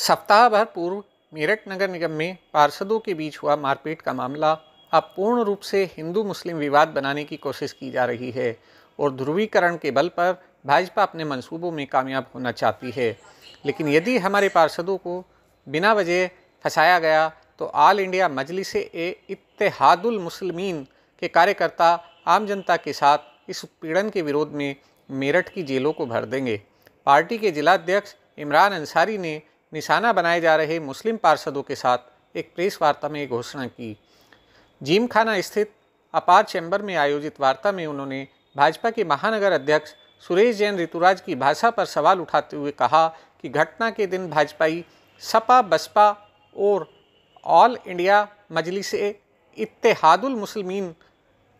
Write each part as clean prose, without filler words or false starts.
सप्ताह भर पूर्व मेरठ नगर निगम में पार्षदों के बीच हुआ मारपीट का मामला अब पूर्ण रूप से हिंदू मुस्लिम विवाद बनाने की कोशिश की जा रही है और ध्रुवीकरण के बल पर भाजपा अपने मंसूबों में कामयाब होना चाहती है। लेकिन यदि हमारे पार्षदों को बिना वजह फंसाया गया तो ऑल इंडिया मजलिस-ए-इत्तेहादुल मुस्लिमीन के कार्यकर्ता आम जनता के साथ इस उत्पीड़न के विरोध में मेरठ की जेलों को भर देंगे। पार्टी के जिलाध्यक्ष इमरान अंसारी ने निशाना बनाए जा रहे मुस्लिम पार्षदों के साथ एक प्रेस वार्ता में घोषणा की। जिमखाना स्थित अपार चैम्बर में आयोजित वार्ता में उन्होंने भाजपा के महानगर अध्यक्ष सुरेश जैन ऋतुराज की भाषा पर सवाल उठाते हुए कहा कि घटना के दिन भाजपाई सपा बसपा और ऑल इंडिया मजलिस-ए-इत्तेहादुल मुस्लिमीन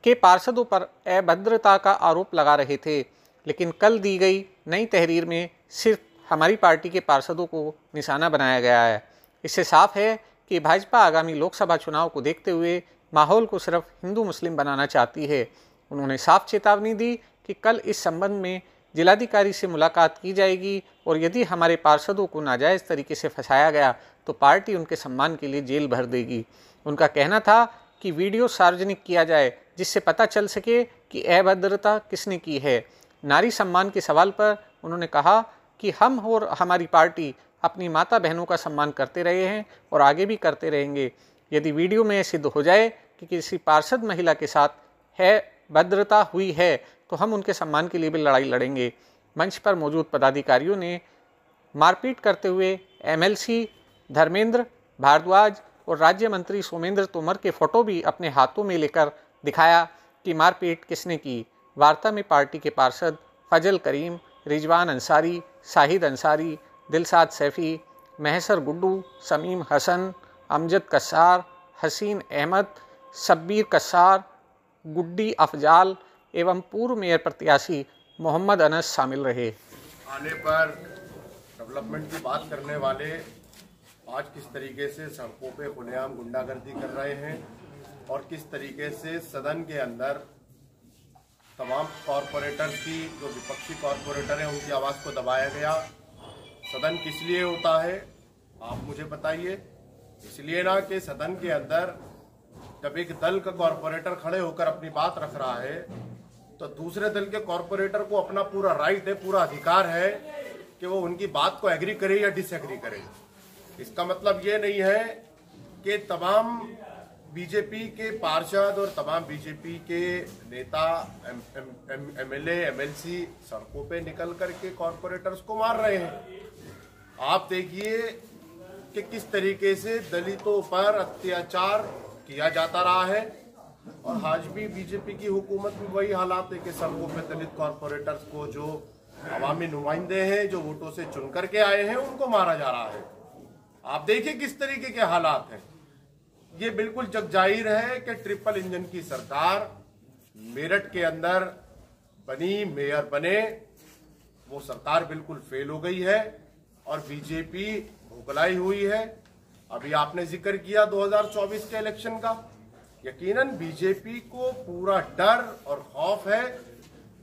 के पार्षदों पर अभद्रता का आरोप लगा रहे थे, लेकिन कल दी गई नई तहरीर में सिर्फ हमारी पार्टी के पार्षदों को निशाना बनाया गया है। इससे साफ है कि भाजपा आगामी लोकसभा चुनाव को देखते हुए माहौल को सिर्फ हिंदू मुस्लिम बनाना चाहती है। उन्होंने साफ चेतावनी दी कि कल इस संबंध में जिलाधिकारी से मुलाकात की जाएगी और यदि हमारे पार्षदों को नाजायज़ तरीके से फंसाया गया तो पार्टी उनके सम्मान के लिए जेल भर देगी। उनका कहना था कि वीडियो सार्वजनिक किया जाए जिससे पता चल सके कि अभद्रता किसने की है। नारी सम्मान के सवाल पर उन्होंने कहा कि हम और हमारी पार्टी अपनी माता बहनों का सम्मान करते रहे हैं और आगे भी करते रहेंगे। यदि वीडियो में सिद्ध हो जाए कि किसी पार्षद महिला के साथ है अभद्रता हुई है तो हम उनके सम्मान के लिए भी लड़ाई लड़ेंगे। मंच पर मौजूद पदाधिकारियों ने मारपीट करते हुए एमएलसी धर्मेंद्र भारद्वाज और राज्य मंत्री सोमेंद्र तोमर के फोटो भी अपने हाथों में लेकर दिखाया कि मारपीट किसने की। वार्ता में पार्टी के पार्षद फजल करीम, रिजवान अंसारी, शाहिद अंसारी, दिलशाद सैफ़ी, महसर गुड्डू, समीम हसन, अमजद कस्सार, हसीन अहमद, शब्बीर कस्सार, गुड्डी अफजाल एवं पूर्व मेयर प्रत्याशी मोहम्मद अनस शामिल रहे। आने पर डेवलपमेंट की बात करने वाले आज किस तरीके से सड़कों पे खुलेआम गुंडागर्दी कर रहे हैं और किस तरीके से सदन के अंदर तमाम कॉरपोरेटर्स की जो विपक्षी कॉरपोरेटर हैं उनकी आवाज़ को दबाया गया। सदन किस लिए होता है आप मुझे बताइए। इसलिए ना कि सदन के अंदर जब एक दल का कॉरपोरेटर खड़े होकर अपनी बात रख रहा है तो दूसरे दल के कॉरपोरेटर को अपना पूरा राइट है, पूरा अधिकार है कि वो उनकी बात को एग्री करे या डिसएग्री करे। इसका मतलब ये नहीं है कि तमाम बीजेपी के पार्षद और तमाम बीजेपी के नेता एमएलए एमएलसी सड़कों पे निकल करके कॉरपोरेटर्स को मार रहे हैं। आप देखिए कि किस तरीके से दलितों पर अत्याचार किया जाता रहा है और आज भी बीजेपी की हुकूमत में वही हालात है कि सड़कों पे दलित कॉरपोरेटर्स को जो अवामी नुमाइंदे हैं जो वोटों से चुन करके आए हैं उनको मारा जा रहा है। आप देखिए किस तरीके के हालात हैं। ये बिल्कुल जगजाहिर है कि ट्रिपल इंजन की सरकार मेरठ के अंदर बनी, मेयर बने, वो सरकार बिल्कुल फेल हो गई है और बीजेपी भुगलाई हुई है। अभी आपने जिक्र किया 2024 के इलेक्शन का। यकीनन बीजेपी को पूरा डर और खौफ है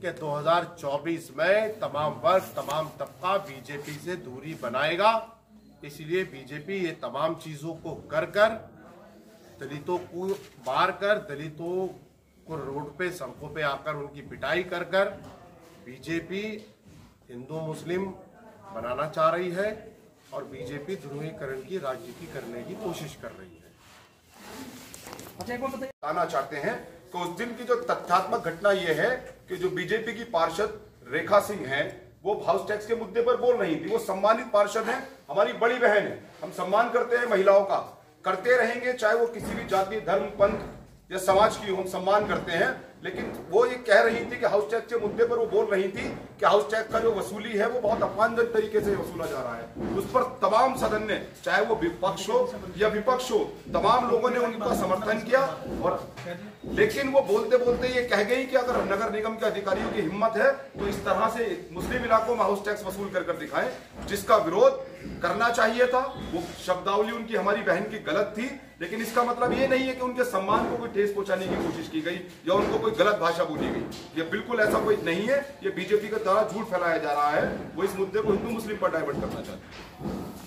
कि 2024 में तमाम वर्ग तमाम तबका बीजेपी से दूरी बनाएगा। इसलिए बीजेपी ये तमाम चीजों को कर कर दलितों को मार कर, दलितों को रोड पे सड़कों पे आकर उनकी पिटाई कर कर बीजेपी हिंदू मुस्लिम बनाना चाह रही है और बीजेपी ध्रुवीकरण की राजनीति करने की कोशिश कर रही है। बताना चाहते हैं कि उस दिन की जो तथ्यात्मक घटना यह है कि जो बीजेपी की पार्षद रेखा सिंह हैं वो हाउस टैक्स के मुद्दे पर बोल रही थी। वो सम्मानित पार्षद हैं, हमारी बड़ी बहन है, हम सम्मान करते हैं महिलाओं का, करते रहेंगे, चाहे वो किसी भी जाति धर्म पंथ या समाज की हम सम्मान करते हैं। लेकिन वो ये कह रही थी कि हाउस टैक्स के मुद्दे पर वो बोल रही थी कि हाउस टैक्स का जो वसूली है वो बहुत अपमानजनक तरीके से वसूला जा रहा है। उस पर तमाम सदन ने, चाहे वो विपक्ष हो या विपक्ष हो, तमाम लोगों ने उनका समर्थन किया। और लेकिन वो बोलते बोलते ये कह गई कि अगर नगर निगम के अधिकारियों की हिम्मत है तो इस तरह से मुस्लिम इलाकों में हाउस टैक्स वसूल कर दिखाएं, जिसका विरोध करना चाहिए था। वो शब्दावली उनकी हमारी बहन की गलत थी, लेकिन इसका मतलब ये नहीं है कि उनके सम्मान को कोई ठेस पहुंचाने की कोशिश की गई या उनको कोई गलत भाषा बोली गई। ये बिल्कुल ऐसा कोई नहीं है। ये बीजेपी के द्वारा झूठ फैलाया जा रहा है। वो इस मुद्दे को हिंदू मुस्लिम पर डाइवर्ट करना चाहते हैं।